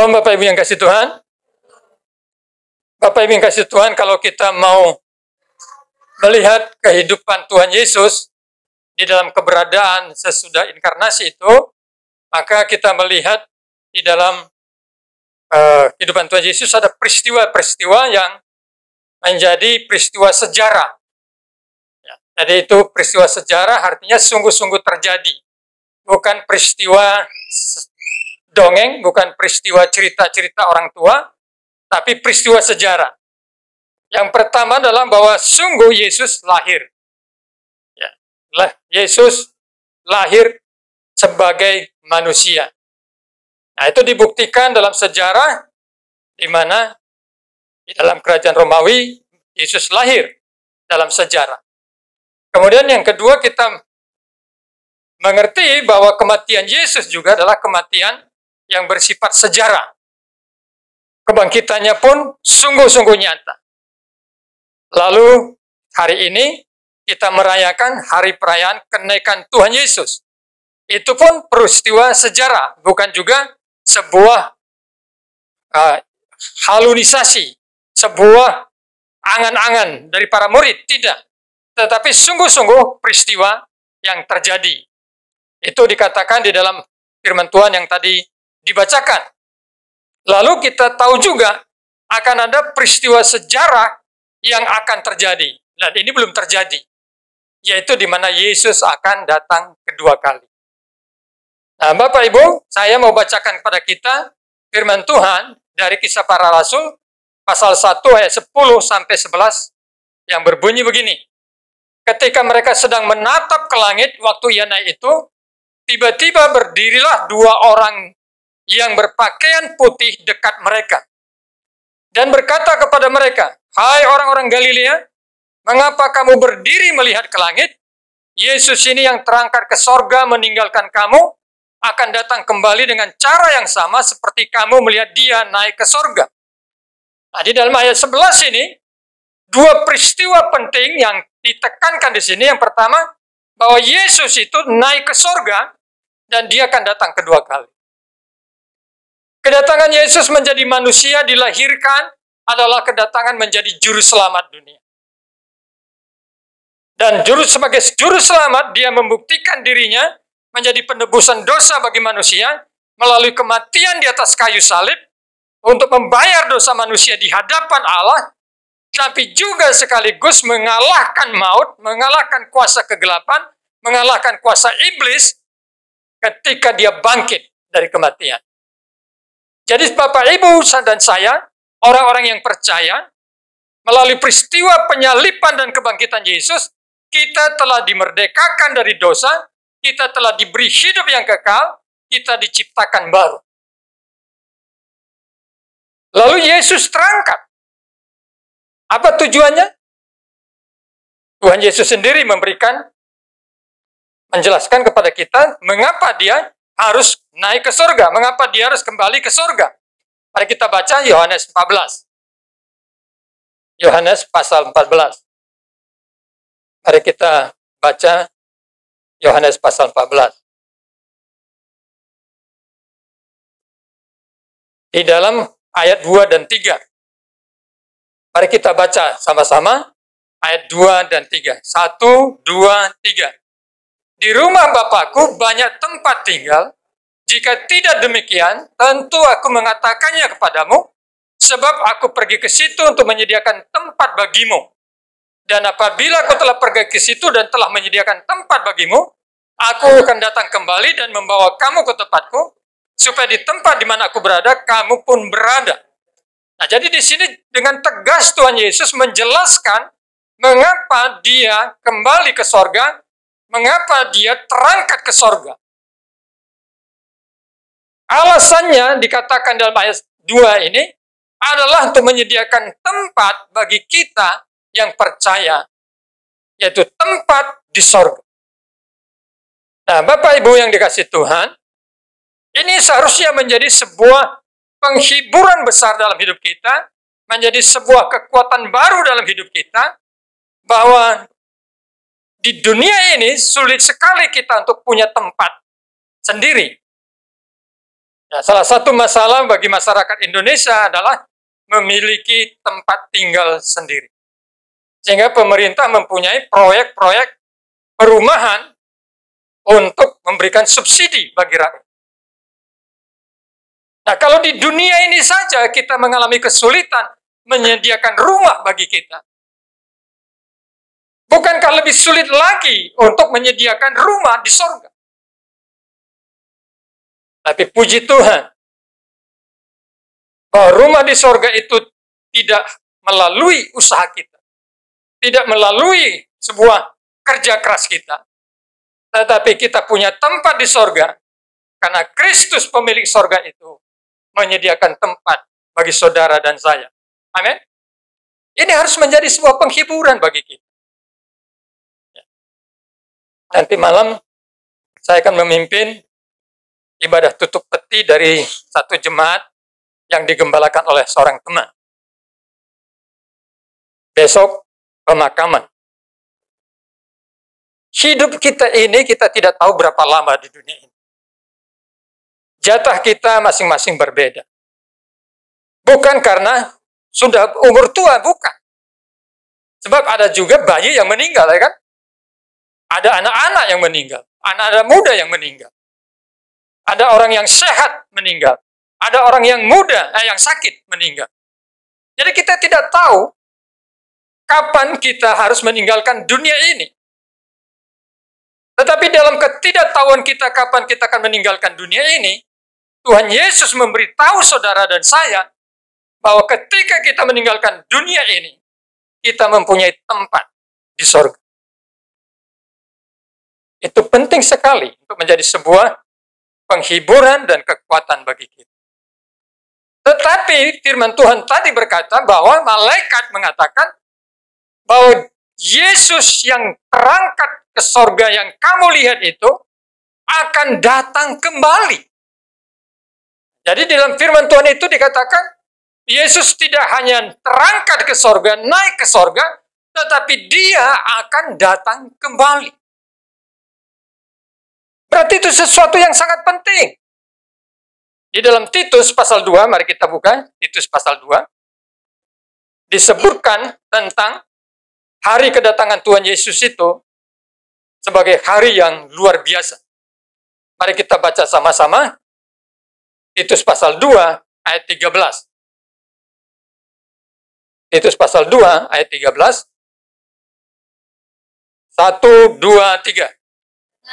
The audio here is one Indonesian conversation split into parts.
Shalom Bapak Ibu yang kasih Tuhan. Bapak Ibu yang kasih Tuhan, kalau kita mau melihat kehidupan Tuhan Yesus di dalam keberadaan sesudah inkarnasi itu, maka kita melihat di dalam kehidupan Tuhan Yesus ada peristiwa-peristiwa yang menjadi peristiwa sejarah. Ya, jadi itu peristiwa sejarah artinya sungguh-sungguh terjadi. Bukan peristiwa dongeng, bukan peristiwa cerita-cerita orang tua, tapi peristiwa sejarah. Yang pertama adalah bahwa sungguh Yesus lahir. Ya, Yesus lahir sebagai manusia. Nah, itu dibuktikan dalam sejarah, di mana di dalam kerajaan Romawi, Yesus lahir dalam sejarah. Kemudian yang kedua, kita mengerti bahwa kematian Yesus juga adalah kematian yang bersifat sejarah. Kebangkitannya pun sungguh-sungguh nyata. Lalu hari ini kita merayakan hari perayaan kenaikan Tuhan Yesus. Itu pun peristiwa sejarah, bukan juga sebuah halunisasi, sebuah angan-angan dari para murid, tidak. Tetapi sungguh-sungguh peristiwa yang terjadi. Itu dikatakan di dalam firman Tuhan yang tadi dibacakan. Lalu kita tahu juga akan ada peristiwa sejarah yang akan terjadi. Dan ini belum terjadi. Yaitu di mana Yesus akan datang kedua kali. Nah, Bapak Ibu, saya mau bacakan kepada kita firman Tuhan dari Kisah Para Rasul, pasal 1 ayat 10 sampai 11, yang berbunyi begini. Ketika mereka sedang menatap ke langit waktu ia naik itu, tiba-tiba berdirilah dua orang yang berpakaian putih dekat mereka. Dan berkata kepada mereka, "Hai orang-orang Galilea, mengapa kamu berdiri melihat ke langit? Yesus ini yang terangkat ke sorga meninggalkan kamu, akan datang kembali dengan cara yang sama seperti kamu melihat dia naik ke sorga." Nah, di dalam ayat 11 ini, dua peristiwa penting yang ditekankan di sini. Yang pertama, bahwa Yesus itu naik ke sorga, dan dia akan datang kedua kali. Kedatangan Yesus menjadi manusia dilahirkan adalah kedatangan menjadi juru selamat dunia. Dan sebagai juru selamat, dia membuktikan dirinya menjadi penebusan dosa bagi manusia melalui kematian di atas kayu salib untuk membayar dosa manusia di hadapan Allah, tapi juga sekaligus mengalahkan maut, mengalahkan kuasa kegelapan, mengalahkan kuasa iblis ketika dia bangkit dari kematian. Jadi Bapak, Ibu, dan saya, orang-orang yang percaya, melalui peristiwa penyaliban dan kebangkitan Yesus, kita telah dimerdekakan dari dosa, kita telah diberi hidup yang kekal, kita diciptakan baru. Lalu Yesus terangkat. Apa tujuannya? Tuhan Yesus sendiri menjelaskan kepada kita mengapa dia harus naik ke surga, mengapa dia harus kembali ke surga. Mari kita baca Yohanes 14. Yohanes pasal 14. Mari kita baca Yohanes pasal 14. Di dalam ayat 2 dan 3. Mari kita baca sama-sama ayat 2 dan 3. 1, 2, 3. Di rumah Bapakku banyak tempat tinggal. Jika tidak demikian, tentu aku mengatakannya kepadamu, sebab aku pergi ke situ untuk menyediakan tempat bagimu. Dan apabila aku telah pergi ke situ dan telah menyediakan tempat bagimu, aku akan datang kembali dan membawa kamu ke tempatku, supaya di tempat di mana aku berada, kamu pun berada. Nah, jadi di sini dengan tegas Tuhan Yesus menjelaskan mengapa dia kembali ke sorga, mengapa dia terangkat ke sorga. Alasannya dikatakan dalam ayat 2 ini adalah untuk menyediakan tempat bagi kita yang percaya, yaitu tempat di sorga. Nah, Bapak Ibu yang dikasih Tuhan, ini seharusnya menjadi sebuah penghiburan besar dalam hidup kita, menjadi sebuah kekuatan baru dalam hidup kita, bahwa di dunia ini sulit sekali kita untuk punya tempat sendiri. Nah, salah satu masalah bagi masyarakat Indonesia adalah memiliki tempat tinggal sendiri. Sehingga pemerintah mempunyai proyek-proyek perumahan untuk memberikan subsidi bagi rakyat. Nah, kalau di dunia ini saja kita mengalami kesulitan menyediakan rumah bagi kita, bukankah lebih sulit lagi untuk menyediakan rumah di sorga? Tapi puji Tuhan, bahwa rumah di sorga itu tidak melalui usaha kita, tidak melalui sebuah kerja keras kita, tetapi kita punya tempat di sorga, karena Kristus pemilik sorga itu menyediakan tempat bagi saudara dan saya. Amin. Ini harus menjadi sebuah penghiburan bagi kita. Nanti malam saya akan memimpin ibadah tutup peti dari satu jemaat yang digembalakan oleh seorang teman. Besok pemakaman. Hidup kita ini kita tidak tahu berapa lama di dunia ini. Jatah kita masing-masing berbeda. Bukan karena sudah umur tua, bukan. Sebab ada juga bayi yang meninggal, ya kan? Ada anak-anak yang meninggal, anak-anak muda yang meninggal. Ada orang yang sehat meninggal, ada orang yang muda, yang sakit meninggal. Jadi kita tidak tahu kapan kita harus meninggalkan dunia ini. Tetapi dalam ketidaktahuan kita kapan kita akan meninggalkan dunia ini, Tuhan Yesus memberitahu saudara dan saya bahwa ketika kita meninggalkan dunia ini, kita mempunyai tempat di sorga. Itu penting sekali untuk menjadi sebuah penghiburan dan kekuatan bagi kita. Tetapi firman Tuhan tadi berkata bahwa malaikat mengatakan bahwa Yesus yang terangkat ke sorga yang kamu lihat itu akan datang kembali. Jadi dalam firman Tuhan itu dikatakan, Yesus tidak hanya terangkat ke sorga, naik ke sorga, tetapi dia akan datang kembali. Berarti itu sesuatu yang sangat penting. Di dalam Titus pasal 2, mari kita buka, Titus pasal 2, disebutkan tentang hari kedatangan Tuhan Yesus itu sebagai hari yang luar biasa. Mari kita baca sama-sama. Titus pasal 2 ayat 13. Titus pasal 2 ayat 13. 1, 2, 3.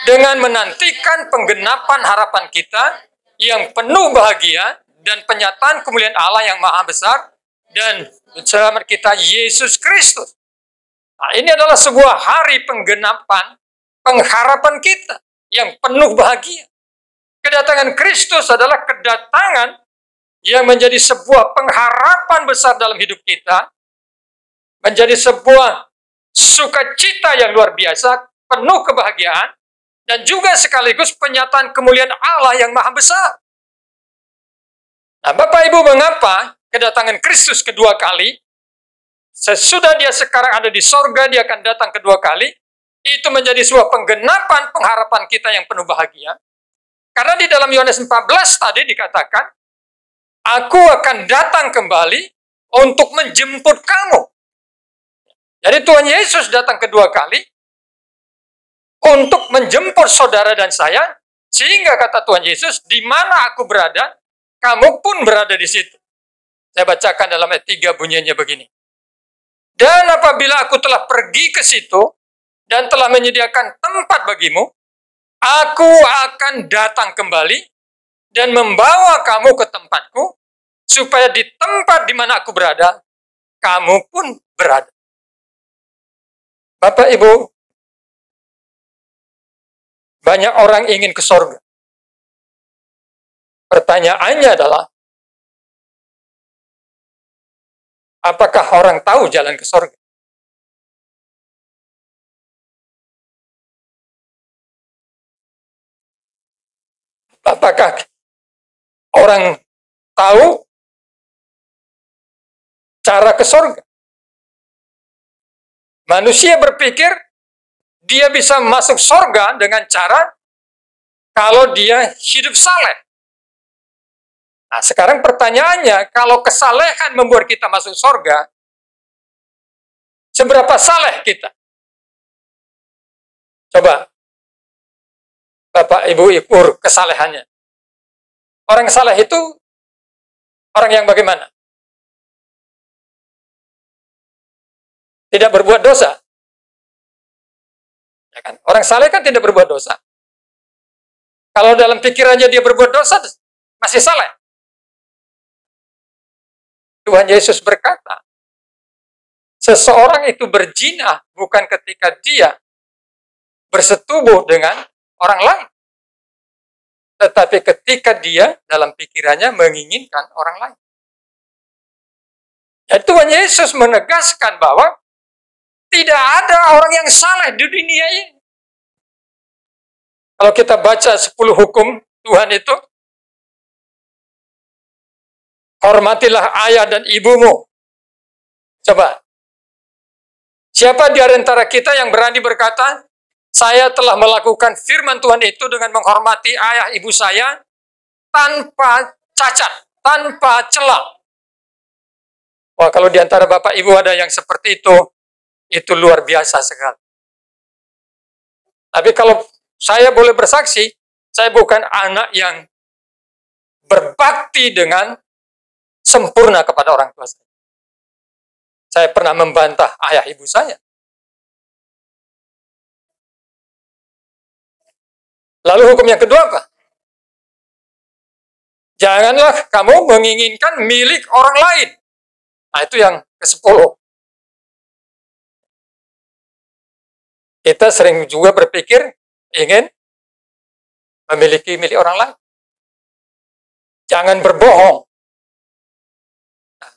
Dengan menantikan penggenapan harapan kita yang penuh bahagia dan penyataan kemuliaan Allah yang maha besar dan selamat kita Yesus Kristus. Nah, ini adalah sebuah hari penggenapan pengharapan kita yang penuh bahagia. Kedatangan Kristus adalah kedatangan yang menjadi sebuah pengharapan besar dalam hidup kita, menjadi sebuah sukacita yang luar biasa, penuh kebahagiaan, dan juga sekaligus penyataan kemuliaan Allah yang maha besar. Nah, Bapak Ibu, mengapa kedatangan Kristus kedua kali, sesudah dia sekarang ada di sorga, dia akan datang kedua kali, itu menjadi sebuah penggenapan pengharapan kita yang penuh bahagia. Karena di dalam Yohanes 14 tadi dikatakan, aku akan datang kembali untuk menjemput kamu. Jadi Tuhan Yesus datang kedua kali untuk menjemput saudara dan saya, sehingga kata Tuhan Yesus, di mana aku berada, kamu pun berada di situ. Saya bacakan dalam ayat 3 bunyinya begini. Dan apabila aku telah pergi ke situ, dan telah menyediakan tempat bagimu, aku akan datang kembali dan membawa kamu ke tempatku, supaya di tempat di mana aku berada, kamu pun berada. Bapak Ibu, banyak orang ingin ke sorga. Pertanyaannya adalah, apakah orang tahu jalan ke sorga? Apakah orang tahu cara ke sorga? Manusia berpikir dia bisa masuk sorga dengan cara kalau dia hidup saleh. Nah, sekarang pertanyaannya, kalau kesalehan membuat kita masuk surga, seberapa saleh kita? Coba, Bapak Ibu ukur kesalehannya. Orang saleh itu orang yang bagaimana? Tidak berbuat dosa. Ya kan? Orang saleh kan tidak berbuat dosa. Kalau dalam pikirannya dia berbuat dosa, masih saleh. Tuhan Yesus berkata, seseorang itu berzina bukan ketika dia bersetubuh dengan orang lain, tetapi ketika dia dalam pikirannya menginginkan orang lain. Ya, Tuhan Yesus menegaskan bahwa tidak ada orang yang saleh di dunia ini. Kalau kita baca 10 hukum Tuhan itu, hormatilah ayah dan ibumu. Coba, siapa di antara kita yang berani berkata, saya telah melakukan firman Tuhan itu dengan menghormati ayah ibu saya tanpa cacat, tanpa celah. Wah, kalau di antara Bapak Ibu ada yang seperti itu luar biasa sekali. Tapi kalau saya boleh bersaksi, saya bukan anak yang berbakti dengan sempurna kepada orang tua saya. Saya pernah membantah ayah ibu saya. Lalu hukum yang kedua apa? Janganlah kamu menginginkan milik orang lain. Nah, itu yang ke-10. Kita sering juga berpikir ingin memiliki milik orang lain. Jangan berbohong. Nah,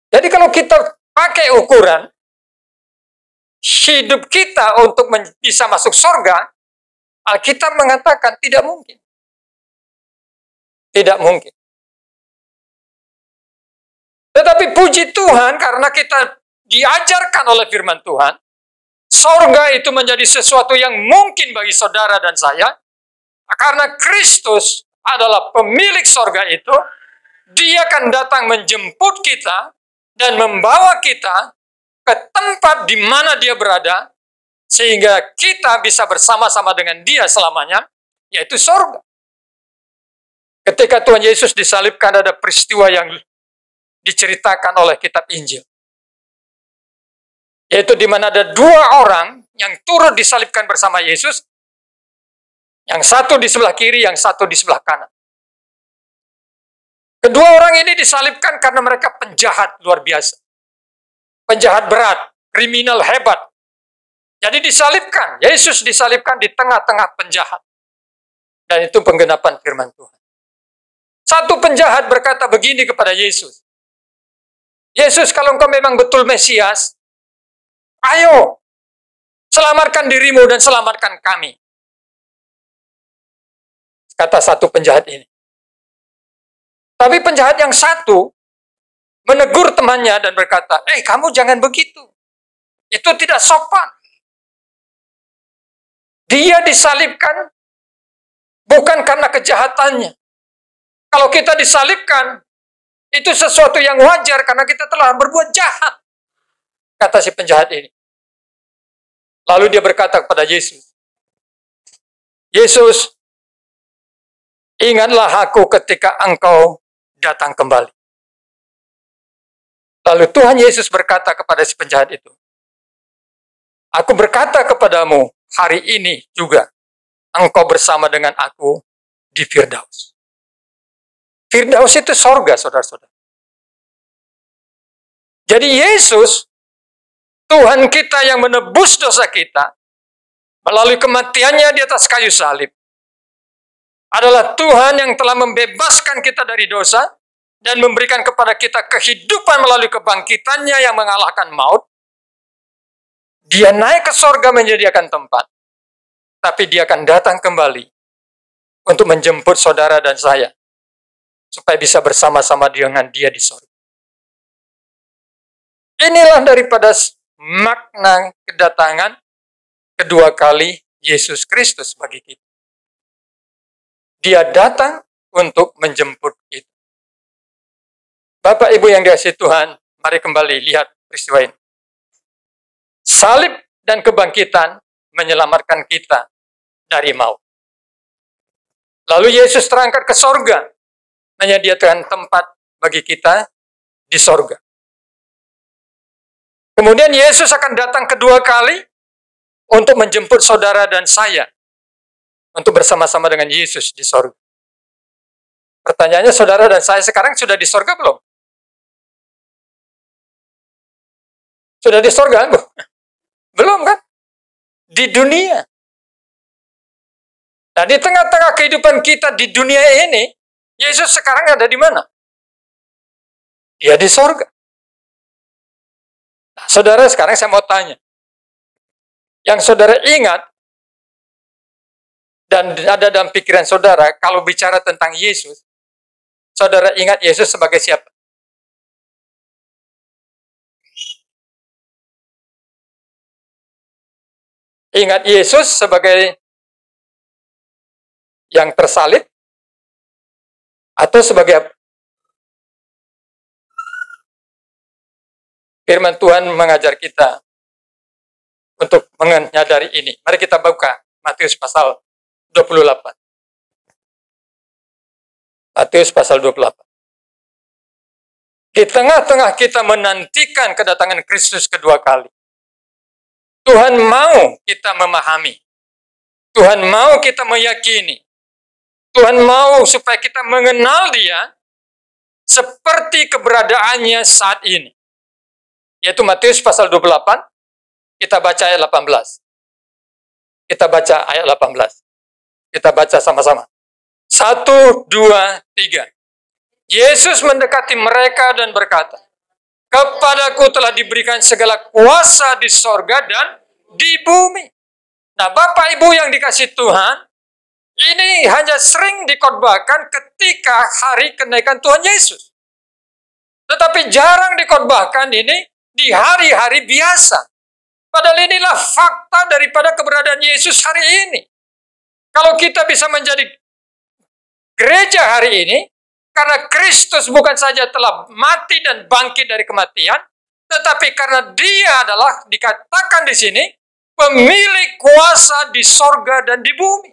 jadi kalau kita pakai ukuran hidup kita untuk bisa masuk surga, Alkitab mengatakan tidak mungkin. Tidak mungkin. Tetapi puji Tuhan karena kita diajarkan oleh firman Tuhan, surga itu menjadi sesuatu yang mungkin bagi saudara dan saya, karena Kristus adalah pemilik surga itu, dia akan datang menjemput kita dan membawa kita ke tempat di mana dia berada, sehingga kita bisa bersama-sama dengan dia selamanya, yaitu surga. Ketika Tuhan Yesus disalibkan, ada peristiwa yang diceritakan oleh kitab Injil. Yaitu di mana ada 2 orang yang turut disalibkan bersama Yesus, yang satu di sebelah kiri, yang satu di sebelah kanan. Kedua orang ini disalibkan karena mereka penjahat luar biasa. Penjahat berat, kriminal hebat. Jadi disalibkan, Yesus disalibkan di tengah-tengah penjahat. Dan itu penggenapan firman Tuhan. Satu penjahat berkata begini kepada Yesus, Yesus, kalau engkau memang betul Mesias, ayo, selamatkan dirimu dan selamatkan kami. Kata satu penjahat ini. Tapi penjahat yang satu menegur temannya dan berkata, kamu jangan begitu. Itu tidak sopan. Dia disalibkan bukan karena kejahatannya. Kalau kita disalibkan, itu sesuatu yang wajar karena kita telah berbuat jahat. Kata si penjahat ini. Lalu dia berkata kepada Yesus, Yesus, ingatlah aku ketika engkau datang kembali. Lalu Tuhan Yesus berkata kepada si penjahat itu, aku berkata kepadamu, hari ini juga engkau bersama dengan aku di Firdaus. Firdaus itu sorga, saudara-saudara. Jadi Yesus, Tuhan kita yang menebus dosa kita, melalui kematiannya di atas kayu salib, adalah Tuhan yang telah membebaskan kita dari dosa, dan memberikan kepada kita kehidupan melalui kebangkitannya yang mengalahkan maut. Dia naik ke sorga menyediakan tempat, tapi dia akan datang kembali untuk menjemput saudara dan saya, supaya bisa bersama-sama dengan dia di sorga. Inilah daripada makna kedatangan kedua kali Yesus Kristus bagi kita. Dia datang untuk menjemput kita. Bapak Ibu yang dikasihi Tuhan, mari kembali lihat peristiwa ini. Salib dan kebangkitan menyelamatkan kita dari maut. Lalu Yesus terangkat ke sorga, menyediakan tempat bagi kita di sorga. Kemudian Yesus akan datang kedua kali untuk menjemput saudara dan saya untuk bersama-sama dengan Yesus di sorga. Pertanyaannya, saudara dan saya sekarang sudah di sorga belum? Sudah di sorga, Bu? Belum kan? Di dunia. Nah, di tengah-tengah kehidupan kita di dunia ini, Yesus sekarang ada di mana? Dia di sorga. Nah, saudara, sekarang saya mau tanya. Yang saudara ingat, dan ada dalam pikiran saudara, kalau bicara tentang Yesus, saudara ingat Yesus sebagai siapa? Ingat Yesus sebagai yang tersalib? Atau sebagai apa? Firman Tuhan mengajar kita untuk menyadari ini. Mari kita buka Matius pasal 28. Matius pasal 28. Di tengah-tengah kita menantikan kedatangan Kristus kedua kali, Tuhan mau kita memahami. Tuhan mau kita meyakini. Tuhan mau supaya kita mengenal Dia seperti keberadaannya saat ini. Yaitu Matius pasal 28, kita baca ayat 18. Kita baca ayat 18. Kita baca sama-sama. 1, 2, 3. Yesus mendekati mereka dan berkata, "Kepadaku telah diberikan segala kuasa di sorga dan di bumi." Nah, Bapak Ibu yang dikasihi Tuhan, ini hanya sering dikhotbahkan ketika hari kenaikan Tuhan Yesus. Tetapi jarang dikhotbahkan ini di hari-hari biasa. Padahal inilah fakta daripada keberadaan Yesus hari ini. Kalau kita bisa menjadi gereja hari ini, karena Kristus bukan saja telah mati dan bangkit dari kematian, tetapi karena Dia adalah, dikatakan di sini, pemilik kuasa di sorga dan di bumi.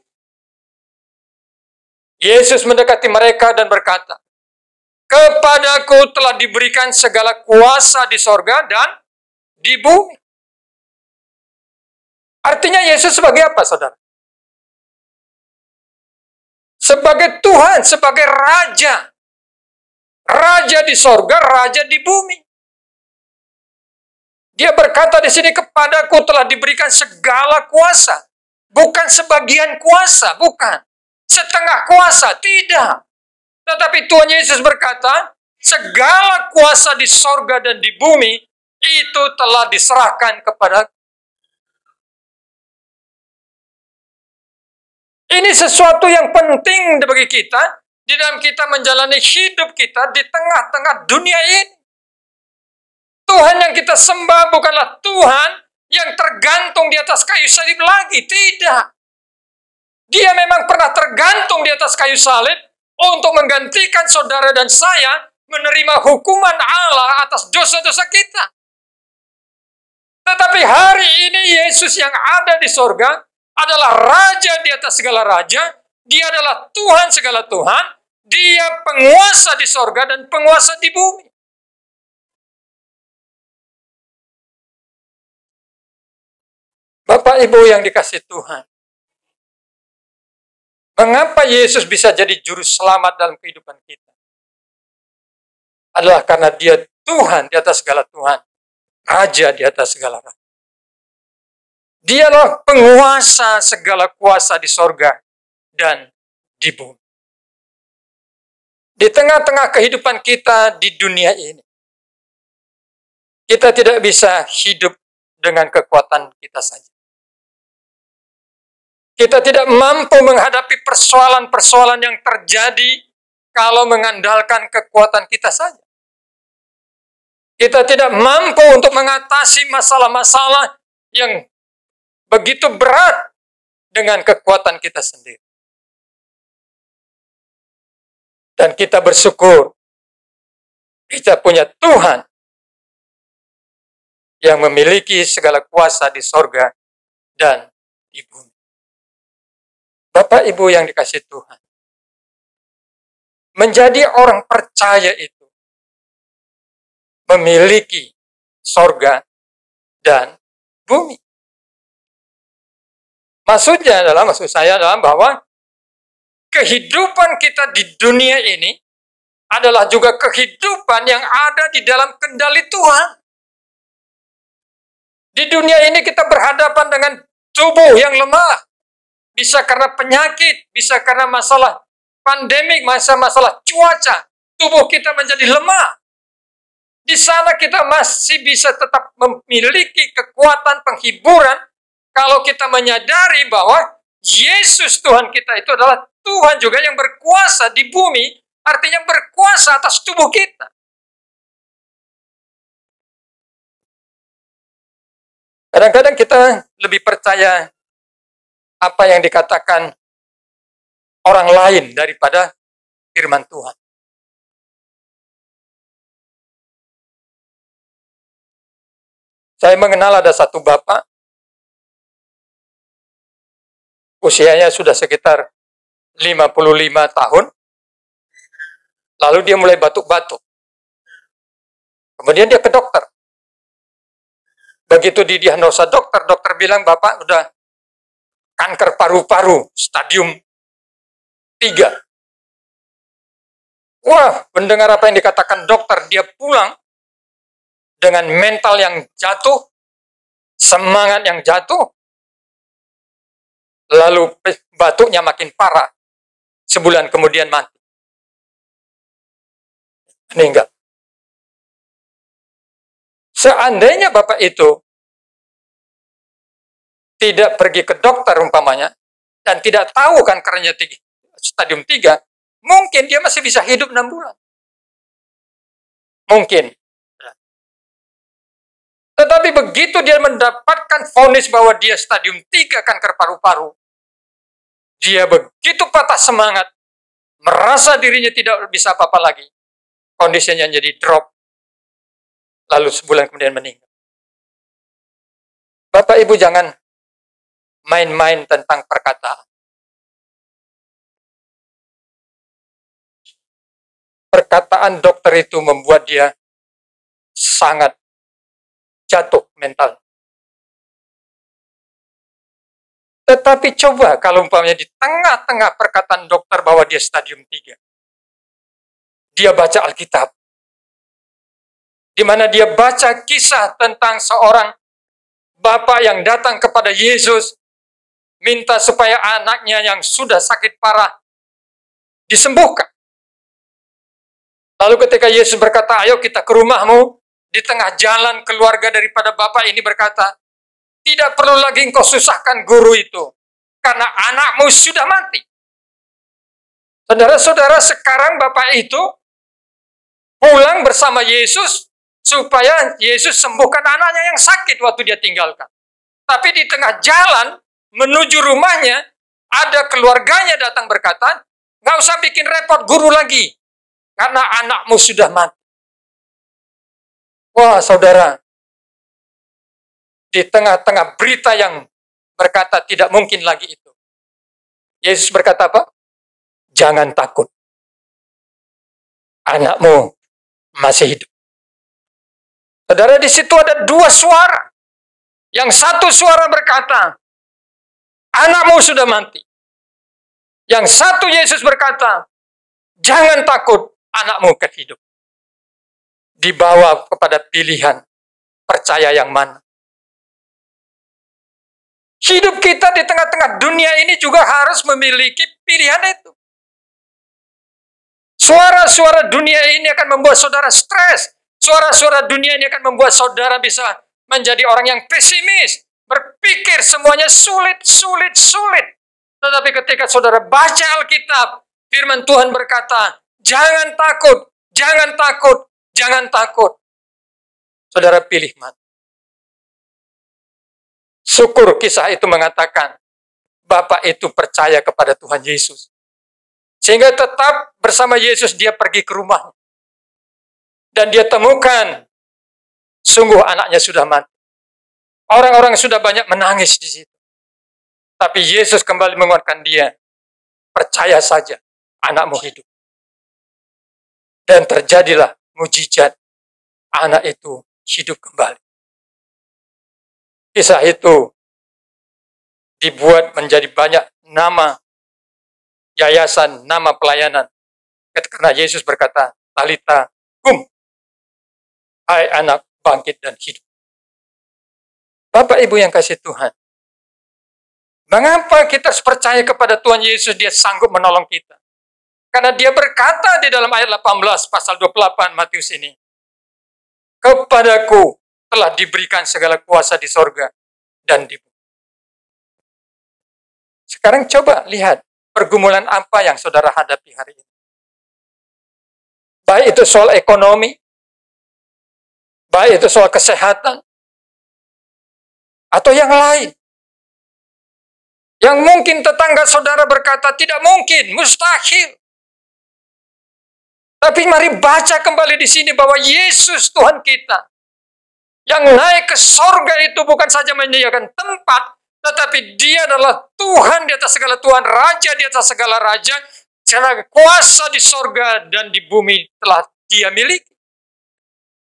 Yesus mendekati mereka dan berkata, "Kepadaku telah diberikan segala kuasa di sorga dan di bumi." Artinya Yesus sebagai apa, saudara? Sebagai Tuhan, sebagai Raja. Raja di sorga, Raja di bumi. Dia berkata di sini, "Kepadaku telah diberikan segala kuasa." Bukan sebagian kuasa, bukan. Setengah kuasa, tidak. Tetapi Tuhan Yesus berkata, segala kuasa di sorga dan di bumi, itu telah diserahkan kepada. Ini sesuatu yang penting bagi kita, di dalam kita menjalani hidup kita di tengah-tengah dunia ini. Tuhan yang kita sembah bukanlah Tuhan yang tergantung di atas kayu salib lagi. Tidak. Dia memang pernah tergantung di atas kayu salib untuk menggantikan saudara dan saya menerima hukuman Allah atas dosa-dosa kita. Tetapi hari ini Yesus yang ada di sorga adalah Raja di atas segala raja. Dia adalah Tuhan segala Tuhan. Dia penguasa di sorga dan penguasa di bumi. Bapak Ibu yang dikasihi Tuhan, mengapa Yesus bisa jadi juru selamat dalam kehidupan kita? Adalah karena Dia Tuhan di atas segala Tuhan, Raja di atas segala raja. Dialah penguasa segala kuasa di sorga dan di bumi. Di tengah-tengah kehidupan kita di dunia ini, kita tidak bisa hidup dengan kekuatan kita saja. Kita tidak mampu menghadapi persoalan-persoalan yang terjadi kalau mengandalkan kekuatan kita saja. Kita tidak mampu untuk mengatasi masalah-masalah yang begitu berat dengan kekuatan kita sendiri. Dan kita bersyukur kita punya Tuhan yang memiliki segala kuasa di sorga dan di bumi. Bapak Ibu yang dikasihi Tuhan, menjadi orang percaya itu memiliki sorga dan bumi. Maksud saya adalah bahwa kehidupan kita di dunia ini adalah juga kehidupan yang ada di dalam kendali Tuhan. Di dunia ini kita berhadapan dengan tubuh yang lemah. Bisa karena penyakit, bisa karena masalah pandemik, masalah cuaca. Tubuh kita menjadi lemah. Di sana kita masih bisa tetap memiliki kekuatan penghiburan kalau kita menyadari bahwa Yesus Tuhan kita itu adalah Tuhan juga yang berkuasa di bumi, artinya berkuasa atas tubuh kita. Kadang-kadang kita lebih percaya apa yang dikatakan orang lain daripada firman Tuhan. Saya mengenal ada satu bapak, usianya sudah sekitar 55 tahun, lalu dia mulai batuk-batuk. Kemudian dia ke dokter. Begitu didiagnosa dokter bilang, Bapak udah kanker paru-paru, stadium 3. Wah, mendengar apa yang dikatakan dokter, dia pulang dengan mental yang jatuh, semangat yang jatuh, lalu batuknya makin parah. Sebulan kemudian mati. Meninggal. Seandainya Bapak itu tidak pergi ke dokter umpamanya, dan tidak tahu kan karenanya stadium 3, mungkin dia masih bisa hidup 6 bulan. Mungkin. Tetapi begitu dia mendapatkan vonis bahwa dia stadium 3 kanker paru-paru, dia begitu patah semangat, merasa dirinya tidak bisa apa-apa lagi. Kondisinya jadi drop. Lalu sebulan kemudian meninggal. Bapak Ibu jangan main-main tentang perkataan. Perkataan dokter itu membuat dia sangat jatuh mental. Tetapi coba kalau umpamanya di tengah-tengah perkataan dokter bahwa dia stadium 3. Dia baca Alkitab. Di mana dia baca kisah tentang seorang bapak yang datang kepada Yesus, minta supaya anaknya yang sudah sakit parah disembuhkan. Lalu ketika Yesus berkata, ayo kita ke rumahmu, di tengah jalan keluarga daripada bapak ini berkata, tidak perlu lagi engkau susahkan guru itu, karena anakmu sudah mati. Saudara-saudara, sekarang bapak itu pulang bersama Yesus, supaya Yesus sembuhkan anaknya yang sakit waktu dia tinggalkan. Tapi di tengah jalan, menuju rumahnya, ada keluarganya datang berkata, nggak usah bikin repot guru lagi, karena anakmu sudah mati. Wah, saudara, di tengah-tengah berita yang berkata tidak mungkin lagi itu, Yesus berkata apa? Jangan takut. Anakmu masih hidup. Saudara, di situ ada dua suara. Yang satu suara berkata, anakmu sudah mati. Yang satu Yesus berkata, jangan takut, anakmu akan hidup. Dibawa kepada pilihan, percaya yang mana. Hidup kita di tengah-tengah dunia ini juga harus memiliki pilihan itu. Suara-suara dunia ini akan membuat saudara stres. Suara-suara dunia ini akan membuat saudara bisa menjadi orang yang pesimis. Berpikir semuanya sulit. Tetapi ketika saudara baca Alkitab, firman Tuhan berkata, jangan takut, jangan takut, jangan takut. Saudara pilih mana? Syukur kisah itu mengatakan, Bapak itu percaya kepada Tuhan Yesus. Sehingga tetap bersama Yesus dia pergi ke rumah. Dan dia temukan, sungguh anaknya sudah mati. Orang-orang sudah banyak menangis di situ. Tapi Yesus kembali menguatkan dia. Percaya saja, anakmu hidup. Dan terjadilah mujizat. Anak itu hidup kembali. Kisah itu dibuat menjadi banyak nama yayasan, nama pelayanan. Karena Yesus berkata, Talita kum, hai anak, bangkit dan hidup. Bapak Ibu yang kasih Tuhan, mengapa kita harus percaya kepada Tuhan Yesus, dia sanggup menolong kita? Karena dia berkata di dalam ayat 18, pasal 28 Matius ini, kepadaku telah diberikan segala kuasa di sorga dan di bumi. Sekarang coba lihat pergumulan apa yang saudara hadapi hari ini. Baik itu soal ekonomi, baik itu soal kesehatan, atau yang lain. Yang mungkin tetangga saudara berkata, tidak mungkin, mustahil. Tapi mari baca kembali di sini bahwa Yesus Tuhan kita, yang naik ke sorga itu bukan saja menyediakan tempat, tetapi dia adalah Tuhan di atas segala Tuhan, Raja di atas segala Raja, segala kuasa di sorga dan di bumi telah dia miliki.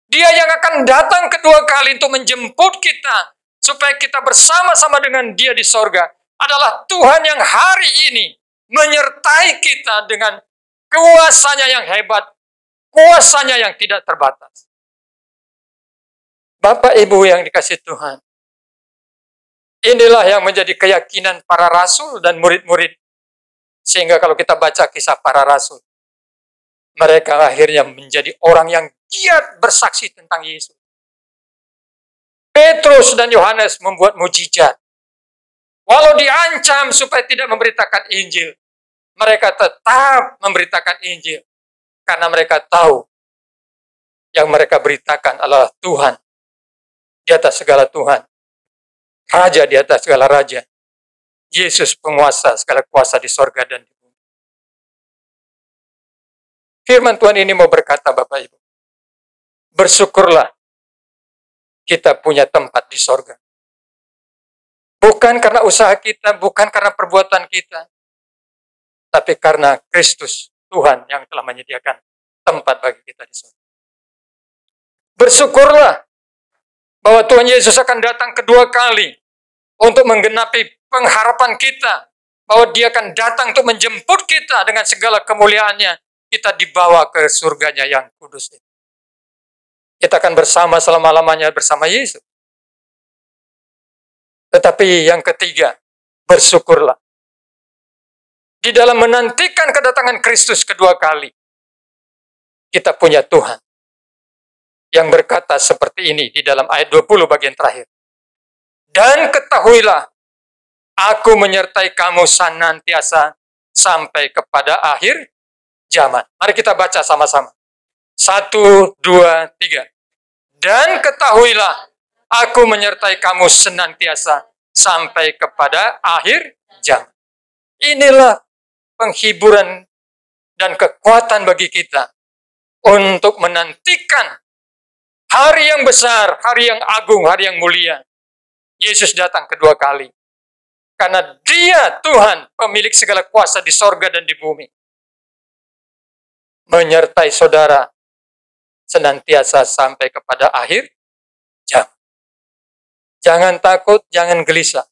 Dia yang akan datang kedua kali untuk menjemput kita, supaya kita bersama-sama dengan dia di sorga, adalah Tuhan yang hari ini menyertai kita dengan kuasanya yang hebat, kuasanya yang tidak terbatas. Bapak Ibu yang dikasih Tuhan, inilah yang menjadi keyakinan para rasul dan murid-murid. Sehingga kalau kita baca kisah para rasul, mereka akhirnya menjadi orang yang giat bersaksi tentang Yesus. Petrus dan Yohanes membuat mujizat. Walau diancam supaya tidak memberitakan Injil, mereka tetap memberitakan Injil. Karena mereka tahu yang mereka beritakan adalah Tuhan di atas segala Tuhan, Raja di atas segala Raja, Yesus penguasa segala kuasa di sorga dan di bumi. Firman Tuhan ini mau berkata, Bapak Ibu, bersyukurlah kita punya tempat di sorga. Bukan karena usaha kita, bukan karena perbuatan kita, tapi karena Kristus, Tuhan yang telah menyediakan tempat bagi kita di sorga. Bersyukurlah bahwa Tuhan Yesus akan datang kedua kali untuk menggenapi pengharapan kita, bahwa dia akan datang untuk menjemput kita dengan segala kemuliaannya, kita dibawa ke surganya yang kudus itu. Kita akan bersama selama-lamanya bersama Yesus. Tetapi yang ketiga, bersyukurlah. Di dalam menantikan kedatangan Kristus kedua kali, kita punya Tuhan yang berkata seperti ini di dalam ayat 20 bagian terakhir. Dan ketahuilah, aku menyertai kamu senantiasa sampai kepada akhir zaman. Mari kita baca sama-sama. 1, 2, 3. Dan ketahuilah, aku menyertai kamu senantiasa sampai kepada akhir zaman. Inilah penghiburan dan kekuatan bagi kita untuk menantikan hari yang besar, hari yang agung, hari yang mulia. Yesus datang kedua kali. Karena dia Tuhan, pemilik segala kuasa di sorga dan di bumi. Menyertai saudara senantiasa sampai kepada akhir zaman. Jangan takut, jangan gelisah.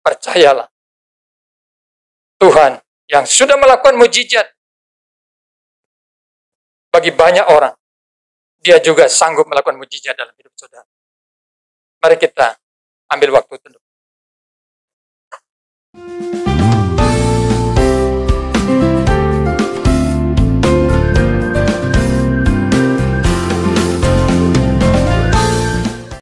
Percayalah. Tuhan yang sudah melakukan mujizat bagi banyak orang, dia juga sanggup melakukan mujizat dalam hidup saudara. Mari kita ambil waktu tentu.